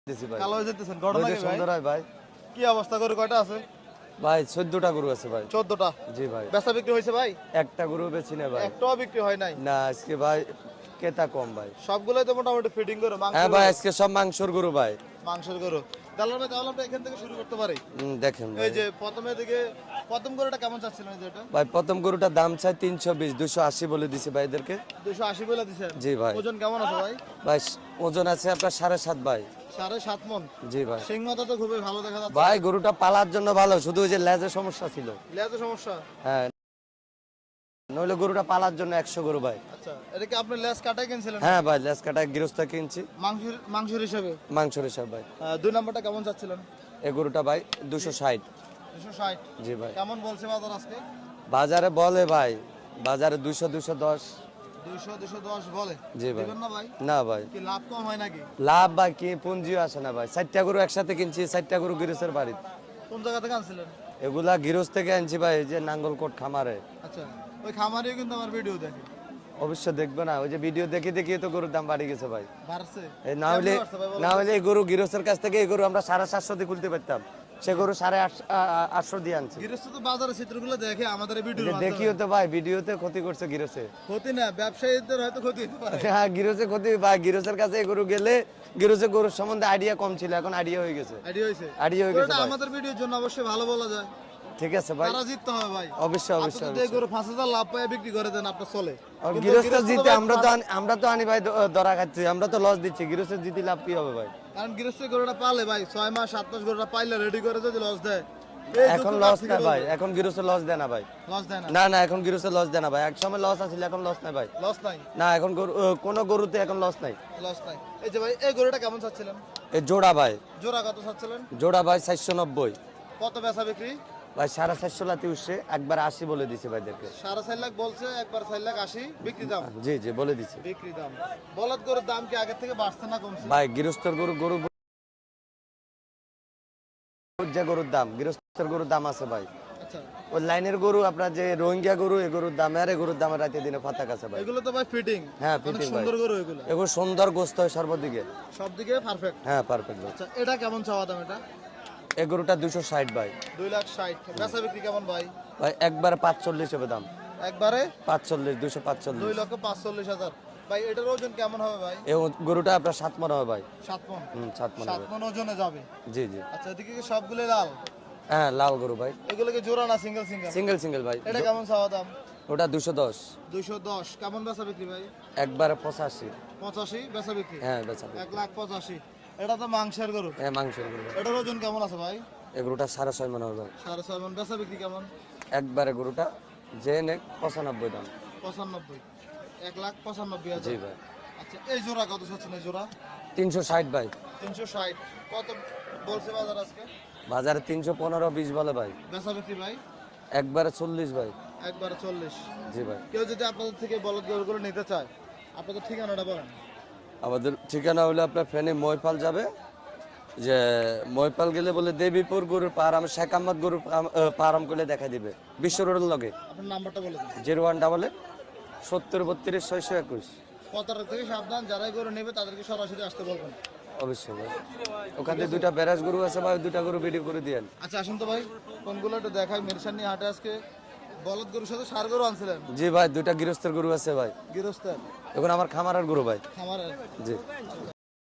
দিছি ভাই। কালো হয়ে যেতেছেন ঘটনা কি ভাই? সুন্দর হয় ভাই। কি অবস্থা গরু কয়টা আছে? ভাই 14টা গরু আছে ভাই। 14টা। জি ভাই। বেচা বিক্রি হয়েছে ভাই? একটা গরু বেচি না ভাই। একটাও বিক্রি হয় নাই। না আজকে ভাই ক্রেতা কম ভাই। সবগুলোই তো মোটামুটি ফিটিং করে মাংস। হ্যাঁ ভাই আজকে সব মাংসর গরু ভাই। মাংসের গরু। তাহলে আমরা এখান থেকে শুরু করতে পারি। দেখেন ভাই। এই যে প্রথম গরুটা কেমন চাচ্ছিলেন এই যে এটা? ভাই প্রথম গরুটার দাম চাই 320, 280 বলে দিছি ভাইদেরকে। 280 বলে দিছেন। জি ভাই। ওজন কেমন আছে ভাই? ভাই ওজন আছে আপনার 7.5 ভাই। 7.5 মণ। জি ভাই। সিংহটা তো খুবই ভালো দেখা যাচ্ছে। ভাই গরুটা পালার জন্য ভালো, শুধু ওই যে লেজের সমস্যা ছিল। লেজের সমস্যা? হ্যাঁ। নইলে গরুটা পালার জন্য 100 গরু ভাই। আচ্ছা, এটা কি আপনি লেজ কাটাই কিনছিলেন? হ্যাঁ ভাই লেজ কাটা গৃহস্থ কিনছি। মাংসের হিসেবে? মাংসের হিসাব ভাই। 2 নাম্বারটা কেমন চাচ্ছিলেন? এই গরুটা ভাই 260। 260। জি ভাই। কেমন বলছে বাজার আজকে? বাজারে বলে ভাই, বাজারে 200 210। 210 বলে? জি ভাই। দিবেন না ভাই? না ভাই। কি লাভ কম হয় নাকি? লাভ ভাই কি পুঞ্জিও আসে না ভাই। 4টা গরু একসাথে কিনছি, 4টা গরু গৃহস্থের বাড়ি। কোন জায়গা থেকে আনছিলেন? এগুলা গৃহস্থ থেকে আনছি ভাই, এই যে নাঙ্গলকোট খামারে। আচ্ছা, ওই খামারেও কিন্তু আমার ভিডিও দেখে। অবশ্য দেখবে না, ওই যে ভিডিও দেখে দেখে তো গরুর দাম বাড়ি গেছে ভাই। বাড়ছে? এই না হলে এই গরু গৃহস্থের কাছ থেকে এই গরু আমরা 750 দিয়ে খুলতে পারতাম, সে গরু 850 দিয়ে আনছি। গৃহস্থ তো বাজারে চিত্রগুলো দেখে আমাদের ভিডিও দেখিও তো ভাই, ভিডিওতে ক্ষতি করছে গৃহস্থে। ক্ষতি না, ব্যবসায়ীদের হয়তো ক্ষতি হতে পারে। হ্যাঁ গৃহস্থে ক্ষতি ভাই, গৃহস্থের কাছে এই গরু গেলে গৃহস্থের গরুর সম্বন্ধে আইডিয়া কম ছিল, এখন আইডিয়া হয়ে গেছে। আইডিয়া হয়ে গেছে এটা ভাই। আমাদের ভিডিওর জন্য অবশ্যই ভালো বলা যায়। ঠিক আছে ভাই, তারা জিততে হবে ভাই। অবশ্যই অবশ্যই। আপনি যদি গরু 5000 লাভ পায় বিক্রি করে দেন আপনার চলে। কিন্তু গৃহস্থ জিতে ভাই আমরা তো আনি ভাই ধরা খাচ্ছি, আমরা তো লস দিচ্ছি, গৃহস্থ জিতে লাভ কি হবে ভাই? কারণ গৃহস্থ গরুটা পালে ভাই 6 মাস 7 মাস গরুটা পাইলে রেডি করে যদি লস দেয়, এখন লস না ভাই, এখন গৃহস্থ লস দেয় না ভাই। লস দেয় না? না না এখন গৃহস্থ লস দেয় না ভাই, এক সময় লস আছিল, এখন লস নাই ভাই। লস নাই? না এখন কোন গরুতে এখন লস নাই। লস নাই। এই যে ভাই এই গরুটা কেমন চাচ্ছিলেন? এই জোড়া ভাই, জোড়া কত চাচ্ছিলেন? জোড়া ভাই 490 কত বেচা বিক্রি? ভাই 450 লাতি উঠছে, একবার 80 বলে দিছি ভাইদেরকে। 4.5 লাখ বলছে, একবার 4 লাখ 80 বিক্রি দাম। জি জি বলে দিছি। বিক্রি দাম। বলদ গরুর দাম কি আগে থেকে বাড়ছে না কমছে? ভাই গৃহস্থর গরু যে গরুর দাম, গৃহস্থের গরুর দাম আছে ভাই। আচ্ছা, ওই লাইনের গরু আপনার যে রোহিঙ্গা গরু, এই গরুর দাম আর এই গরুর দাম রাতে দিনে পাতা আছে ভাই। এগুলো তো ভাই ফিটিং। হ্যাঁ অনেক ফিটিং ভাই, সুন্দর গরু এগুলো। এগুলো সুন্দর গোস্ত হয় সর্বদিকে। সব দিকে পারফেক্ট। হ্যাঁ পারফেক্ট ভাই। আচ্ছা, এটা কেমন চাওয়া দাম এটা? এই গরুটা 260 ভাই। 2,60,000। বেচা বিক্রি কেমন ভাই? ভাই একবার 45 হবে দাম। একবারে 45, 245। 2,45,000। ভাই এটার ওজন কেমন হবে ভাই? এই গরুটা আপনার 7 মণ হবে ভাই। 7 মণ। 7 মণ 7 হবে। মণ ওজনে যাবে। জি জি। আচ্ছা, এদিকে কি সবগুলো লাল? হ্যাঁ লাল গরু ভাই। এগুলো কি জোড়া না সিঙ্গেল সিঙ্গেল? সিঙ্গেল সিঙ্গেল ভাই। এটা কেমন চাওয়া দাম? ওটা 210। 210। কেমন বেচা বিক্রি ভাই? একবারে 85। 85 বেচা বিক্রি? হ্যাঁ বেচা। 1,85,000। এটা তো মাংসের গরু। হ্যাঁ মাংসের গরু ভাই। এটার ওজন কেমন আছে ভাই? এই গরুটা 6.5 মণ হবে ভাই। 6.5 মণ। বেচা বিক্রি কেমন? একবারে গরুটা যে নে 95 দাম। 95। 1,95,000। জি ভাই। আচ্ছা, এই জোড়া কত চাচ্ছেন এই জোড়া? 360 ভাই। 360। কত বলছে বাজার আজকে? বাজারে 315 20 বলে ভাই। বেচা বিক্রি ভাই? একবারে 40 ভাই। একবারে 40। জি ভাই। কেউ যদি আপনাদের থেকে বলদ গরুগুলো নিতে চায়, আপনাদের ঠিকানাটা বলেন। আমাদের ঠিকানা হলো আপনার ফেনী ময়পাল যাবে, যে ময়পাল গেলে বলে দেবীপুর গরুর পাহারাম, শেখ আহমদ গরুর পাহারাম করলে দেখা দিবে বিশ্ব রোডের লগে। আপনার নাম্বারটা বলে দিন। 0188 70 32 621। প্রতারক থেকে সাবধান, যারাই গরু নেবে তাদেরকে সরাসরি আসতে বলবেন। অবশ্যই ভাই। ওখানে 2টা ব্যারাজ গরু আছে ভাই, 2টা গরু ভিডিও করে দিয়েন। আচ্ছা, আসুন তো ভাই, কোনগুলো একটু দেখাই। মিরসানি হাটে আজকে বলদ গরুর সাথে ষাঁড় গরু আনছিলেন? জি ভাই 2টা গৃহস্থের গরু আছে ভাই। গৃহস্থের? এখন আমার খামারের গরু ভাই। খামারের? জি।